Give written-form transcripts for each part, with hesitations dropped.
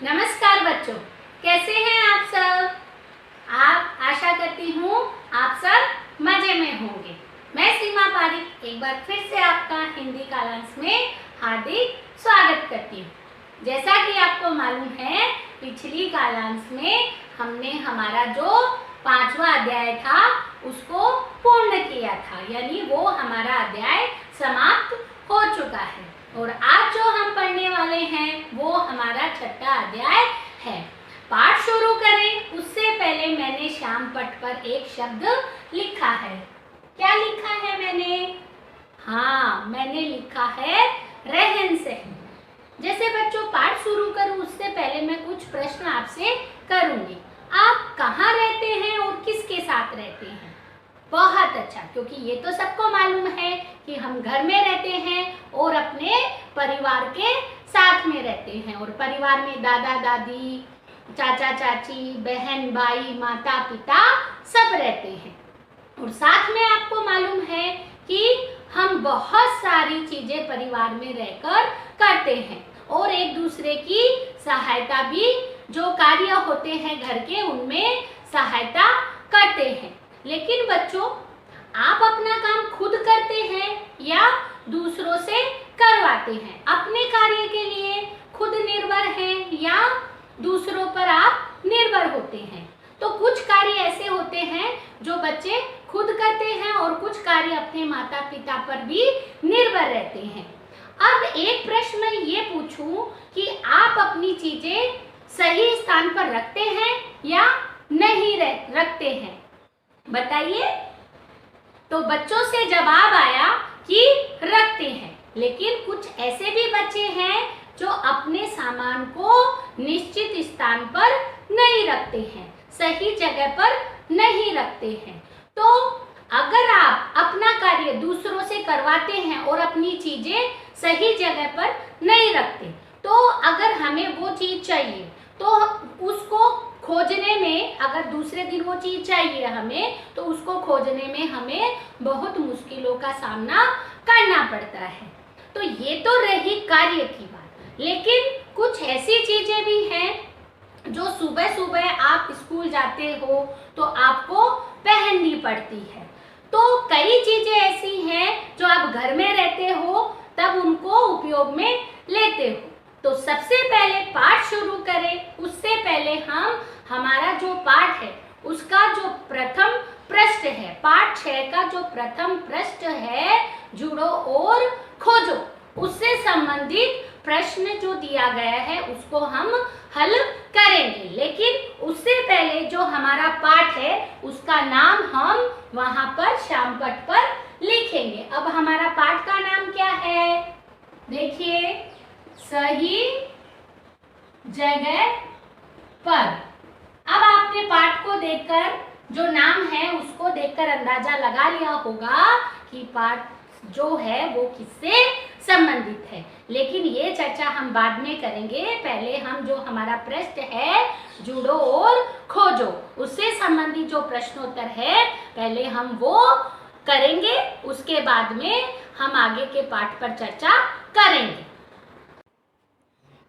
नमस्कार बच्चों, कैसे हैं आप सब। आप आशा करती हूँ आप सब मजे में होंगे। मैं सीमा पारिक एक बार फिर से आपका हिंदी कालांश में हार्दिक स्वागत करती हूँ। जैसा कि आपको मालूम है, पिछली कालांश में हमने हमारा जो 5वां अध्याय था उसको पूर्ण किया था, यानी वो हमारा अध्याय समाप्त हो चुका है। और आज जो हम पढ़ने वाले हैं वो हमारा 6वां अध्याय है। पाठ शुरू करें उससे पहले मैंने श्याम पट पर एक शब्द लिखा है। क्या लिखा है मैंने? हाँ, मैंने लिखा है रहन सहन। जैसे बच्चों, पाठ शुरू करूं उससे पहले मैं कुछ प्रश्न आपसे करूंगी। आप कहाँ रहते हैं और किसके साथ रहते हैं? बहुत अच्छा, क्योंकि ये तो सबको मालूम है कि हम घर में रहते हैं और अपने परिवार के साथ में रहते हैं। और परिवार में दादा दादी, चाचा चाची, बहन भाई, माता पिता सब रहते हैं। और साथ में आपको मालूम है कि हम बहुत सारी चीजें परिवार में रहकर करते हैं और एक दूसरे की सहायता भी, जो कार्य होते हैं घर के, उनमें सहायता करते हैं। लेकिन बच्चों, आप अपना काम खुद करते हैं या दूसरों से करवाते हैं? अपने कार्य के लिए खुद निर्भर हैं या दूसरों पर आप निर्भर होते हैं? तो कुछ कार्य ऐसे होते हैं जो बच्चे खुद करते हैं और कुछ कार्य अपने माता पिता पर भी निर्भर रहते हैं। अब एक प्रश्न मैं ये पूछूं कि आप अपनी चीजें सही स्थान पर रखते हैं या नहीं रखते हैं? बताइए। तो बच्चों से जवाब आया कि रखते हैं। लेकिन कुछ ऐसे भी बच्चे हैं जो अपने सामान को निश्चित स्थान पर नहीं रखते हैं, सही जगह पर नहीं रखते हैं। तो अगर आप अपना कार्य दूसरों से करवाते हैं और अपनी चीजें सही जगह पर नहीं रखते, तो अगर हमें वो चीज चाहिए तो उसको खोजने में, अगर दूसरे दिन वो चीज चाहिए हमें, तो उसको खोजने में हमें बहुत मुश्किलों का सामना करना पड़ता है। तो ये तो रही कार्य की बात। लेकिन कुछ ऐसी चीजें भी हैं जो सुबह सुबह आप स्कूल जाते हो तो आपको पहननी पड़ती है। तो कई चीजें ऐसी हैं जो आप घर में रहते हो तब उनको उपयोग में लेते हो। तो सबसे पहले पाठ शुरू करें उससे पहले हम हमारा जो पाठ है उसका जो प्रथम पृष्ठ है, पाठ 6 का जो प्रथम पृष्ठ है, जुड़ो और खोजो, उससे संबंधित प्रश्न जो दिया गया है उसको हम हल करेंगे। लेकिन उससे पहले जो हमारा पाठ है उसका नाम हम वहां पर श्याम पट पर लिखेंगे। अब हमारा पाठ का नाम क्या है? देखिए, सही जगह पर। अब आपने पाठ को देखकर, जो नाम है उसको देखकर अंदाजा लगा लिया होगा कि पाठ जो है वो किससे संबंधित है। लेकिन ये चर्चा हम बाद में करेंगे। पहले हम जो हमारा पृष्ठ है, जुड़ो और खोजो, उससे संबंधित जो प्रश्नोत्तर है पहले हम वो करेंगे। उसके बाद में हम आगे के पाठ पर चर्चा करेंगे।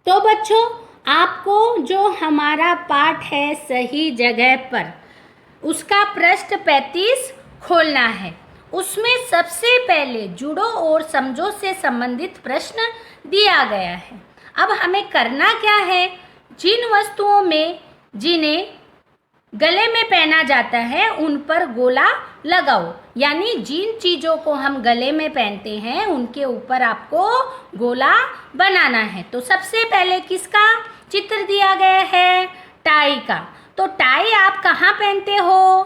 तो बच्चों, आपको जो हमारा पाठ है सही जगह पर, उसका पृष्ठ 35 खोलना है। उसमें सबसे पहले जुड़ो और समझो से संबंधित प्रश्न दिया गया है। अब हमें करना क्या है? जिन वस्तुओं में जिन्हें गले में पहना जाता है उन पर गोला लगाओ, यानी जिन चीज़ों को हम गले में पहनते हैं उनके ऊपर आपको गोला बनाना है। तो सबसे पहले किसका चित्र दिया गया है? टाई का। तो टाई आप कहाँ पहनते हो?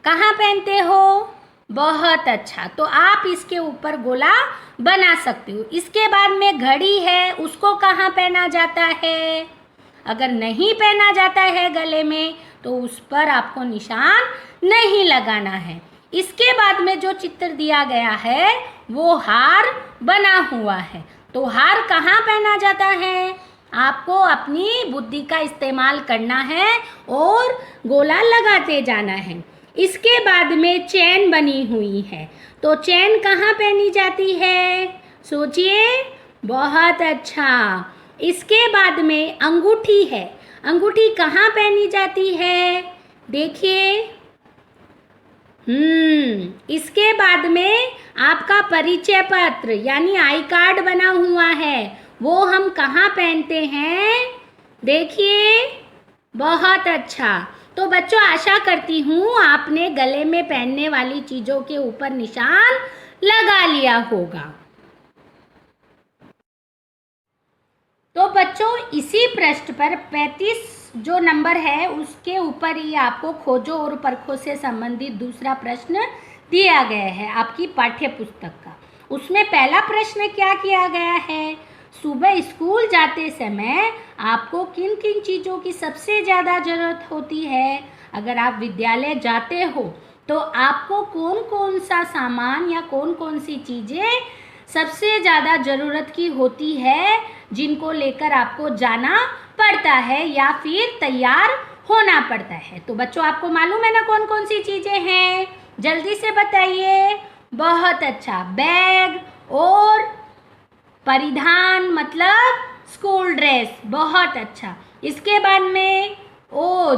कहाँ पहनते हो? बहुत अच्छा, तो आप इसके ऊपर गोला बना सकते हो। इसके बाद में घड़ी है, उसको कहाँ पहना जाता है? अगर नहीं पहना जाता है गले में तो उस पर आपको निशान नहीं लगाना है। इसके बाद में जो चित्र दिया गया है वो हार बना हुआ है। तो हार कहाँ पहना जाता है? आपको अपनी बुद्धि का इस्तेमाल करना है और गोला लगाते जाना है। इसके बाद में चैन बनी हुई है, तो चैन कहाँ पहनी जाती है? सोचिए। बहुत अच्छा, इसके बाद में अंगूठी है। अंगूठी कहाँ पहनी जाती है? देखिए, इसके बाद में आपका परिचय पत्र यानी आई कार्ड बना हुआ है, वो हम कहाँ पहनते हैं? देखिए, बहुत अच्छा। तो बच्चों, आशा करती हूँ आपने गले में पहनने वाली चीज़ों के ऊपर निशान लगा लिया होगा। तो बच्चों, इसी पृष्ठ पर 35 जो नंबर है उसके ऊपर ही आपको खोजो और परखो से संबंधित दूसरा प्रश्न दिया गया है आपकी पाठ्य पुस्तक का। उसमें पहला प्रश्न क्या किया गया है? सुबह स्कूल जाते समय आपको किन किन चीज़ों की सबसे ज़्यादा ज़रूरत होती है? अगर आप विद्यालय जाते हो तो आपको कौन कौन सा सामान या कौन कौन सी चीज़ें सबसे ज़्यादा ज़रूरत की होती है, जिनको लेकर आपको जाना पड़ता है या फिर तैयार होना पड़ता है? तो बच्चों, आपको मालूम है ना कौन कौन सी चीज़ें हैं? जल्दी से बताइए। बहुत अच्छा, बैग और परिधान मतलब स्कूल ड्रेस। बहुत अच्छा। इसके बाद में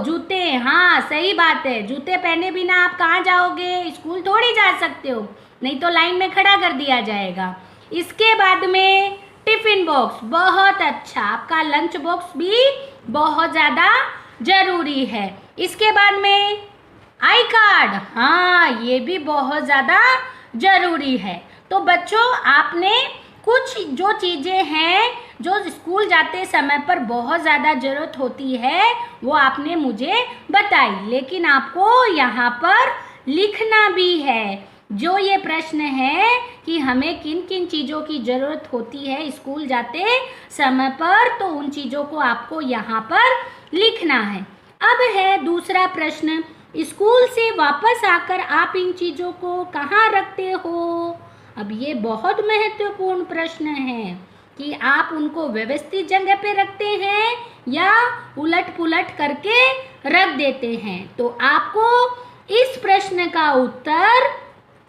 जूते। हाँ, सही बात है, जूते पहने बिना आप कहाँ जाओगे? स्कूल थोड़ी जा सकते हो, नहीं तो लाइन में खड़ा कर दिया जाएगा। इसके बाद में टिफिन बॉक्स। बहुत अच्छा, आपका लंच बॉक्स भी बहुत ज़्यादा जरूरी है। इसके बाद में आई कार्ड। हाँ, ये भी बहुत ज़्यादा जरूरी है। तो बच्चों, आपने कुछ जो चीज़ें हैं जो स्कूल जाते समय पर बहुत ज़्यादा ज़रूरत होती है वो आपने मुझे बताई, लेकिन आपको यहाँ पर लिखना भी है। जो ये प्रश्न है कि हमें किन किन चीज़ों की ज़रूरत होती है स्कूल जाते समय पर, तो उन चीज़ों को आपको यहाँ पर लिखना है। अब है दूसरा प्रश्न, स्कूल से वापस आकर आप इन चीज़ों को कहाँ रखते हो? अब ये बहुत महत्वपूर्ण प्रश्न है कि आप उनको व्यवस्थित जगह पे रखते हैं या उलट पुलट करके रख देते हैं। तो आपको इस प्रश्न का उत्तर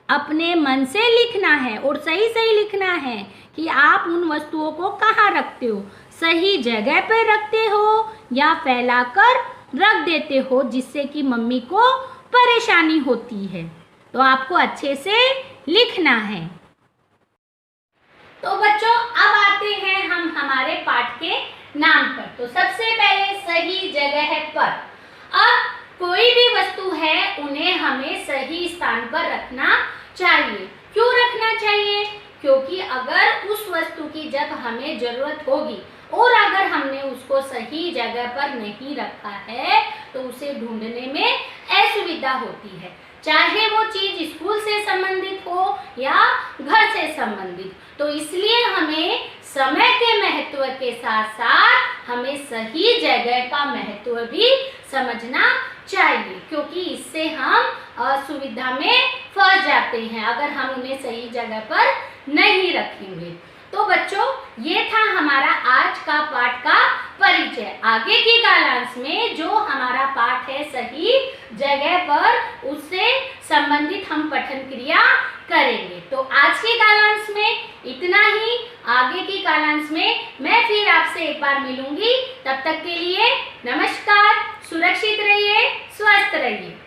अपने मन से लिखना है और सही सही लिखना है कि आप उन वस्तुओं को कहाँ रखते हो। सही जगह पे रखते हो या फैलाकर रख देते हो जिससे कि मम्मी को परेशानी होती है। तो आपको अच्छे से लिखना है। तो बच्चों, अब आते हैं हम हमारे पाठ के नाम पर। तो सबसे पहले सही जगह पर। अब कोई भी वस्तु है उन्हें हमें सही स्थान पर रखना चाहिए। क्यों रखना चाहिए? क्योंकि अगर उस वस्तु की जब हमें जरूरत होगी और अगर हमने उसको सही जगह पर नहीं रखा है तो उसे ढूंढने में असुविधा होती है, चाहे वो चीज स्कूल से संबंधित हो या घर से संबंधित। तो इसलिए हमें समय के महत्व के साथ साथ हमें सही जगह का महत्व भी समझना चाहिए, क्योंकि इससे हम असुविधा में फंस जाते हैं अगर हम उन्हें सही जगह पर नहीं रखेंगे। तो बच्चों, ये था हमारा आज का पाठ का परिचय। आगे की कालांश में जो हमारा पाठ है सही जगह पर, उससे संबंधित हम पठन क्रिया करेंगे। तो आज की कालांश में इतना ही। आगे की कालांश में मैं फिर आपसे एक बार मिलूंगी। तब तक के लिए नमस्कार। सुरक्षित रहिए, स्वस्थ रहिए।